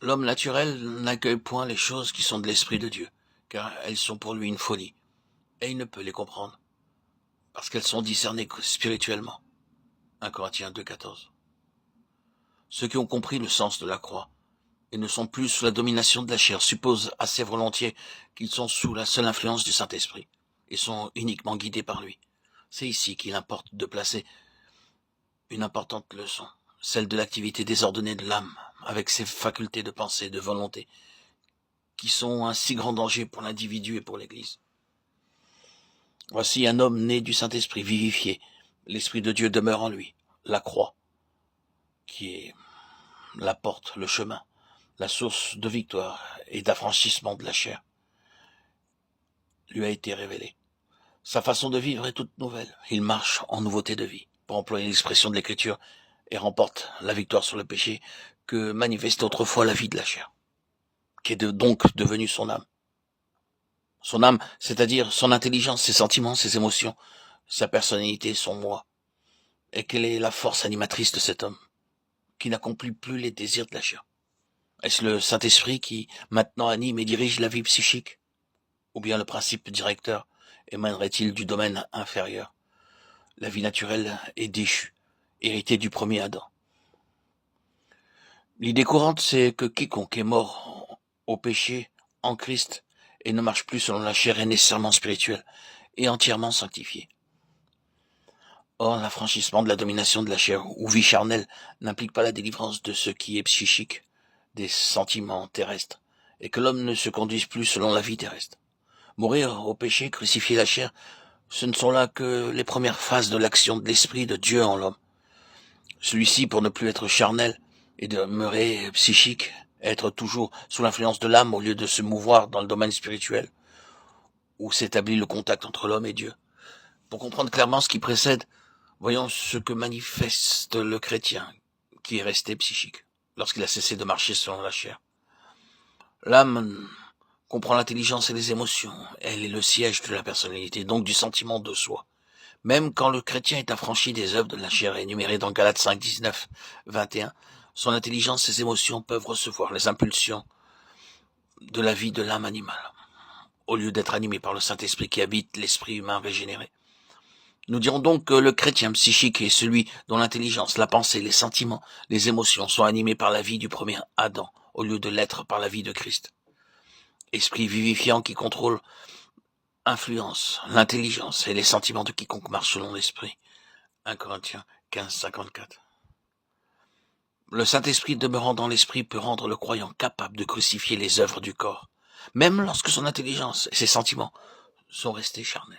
L'homme naturel n'accueille point les choses qui sont de l'Esprit de Dieu, car elles sont pour lui une folie, et il ne peut les comprendre, parce qu'elles sont discernées spirituellement. 1 Corinthiens 2,14. Ceux qui ont compris le sens de la croix, et ne sont plus sous la domination de la chair, supposent assez volontiers qu'ils sont sous la seule influence du Saint-Esprit, et sont uniquement guidés par lui. C'est ici qu'il importe de placer une importante leçon, celle de l'activité désordonnée de l'âme, avec ses facultés de pensée et de volonté, qui sont un si grand danger pour l'individu et pour l'Église. Voici un homme né du Saint-Esprit, vivifié. L'Esprit de Dieu demeure en lui. La croix, qui est la porte, le chemin, la source de victoire et d'affranchissement de la chair, lui a été révélée. Sa façon de vivre est toute nouvelle. Il marche en nouveauté de vie, pour employer l'expression de l'Écriture, et remporte la victoire sur le péché que manifestait autrefois la vie de la chair, qui est donc devenue son âme. Son âme, c'est-à-dire son intelligence, ses sentiments, ses émotions, sa personnalité, son moi. Et quelle est la force animatrice de cet homme, qui n'accomplit plus les désirs de la chair? Est-ce le Saint-Esprit qui maintenant anime et dirige la vie psychique? Ou bien le principe directeur émanerait-il du domaine inférieur? La vie naturelle est déchue, héritée du premier Adam. L'idée courante, c'est que quiconque est mort au péché en Christ et ne marche plus selon la chair est nécessairement spirituel et entièrement sanctifié. Or, l'affranchissement de la domination de la chair ou vie charnelle n'implique pas la délivrance de ce qui est psychique, des sentiments terrestres, et que l'homme ne se conduise plus selon la vie terrestre. Mourir au péché, crucifier la chair, ce ne sont là que les premières phases de l'action de l'Esprit de Dieu en l'homme. Celui-ci, pour ne plus être charnel et demeurer psychique, être toujours sous l'influence de l'âme au lieu de se mouvoir dans le domaine spirituel, où s'établit le contact entre l'homme et Dieu. Pour comprendre clairement ce qui précède, voyons ce que manifeste le chrétien qui est resté psychique lorsqu'il a cessé de marcher selon la chair. L'âme comprend l'intelligence et les émotions. Elle est le siège de la personnalité, donc du sentiment de soi. Même quand le chrétien est affranchi des œuvres de la chair énumérées dans Galates 5, 19, 21, son intelligence et ses émotions peuvent recevoir les impulsions de la vie de l'âme animale, au lieu d'être animé par le Saint-Esprit qui habite l'esprit humain régénéré. Nous dirons donc que le chrétien psychique est celui dont l'intelligence, la pensée, les sentiments, les émotions sont animés par la vie du premier Adam, au lieu de l'être par la vie de Christ. Esprit vivifiant qui contrôle, influence l'intelligence et les sentiments de quiconque marche selon l'esprit. 1 Corinthiens 15, 54. Le Saint-Esprit demeurant dans l'esprit peut rendre le croyant capable de crucifier les œuvres du corps, même lorsque son intelligence et ses sentiments sont restés charnels.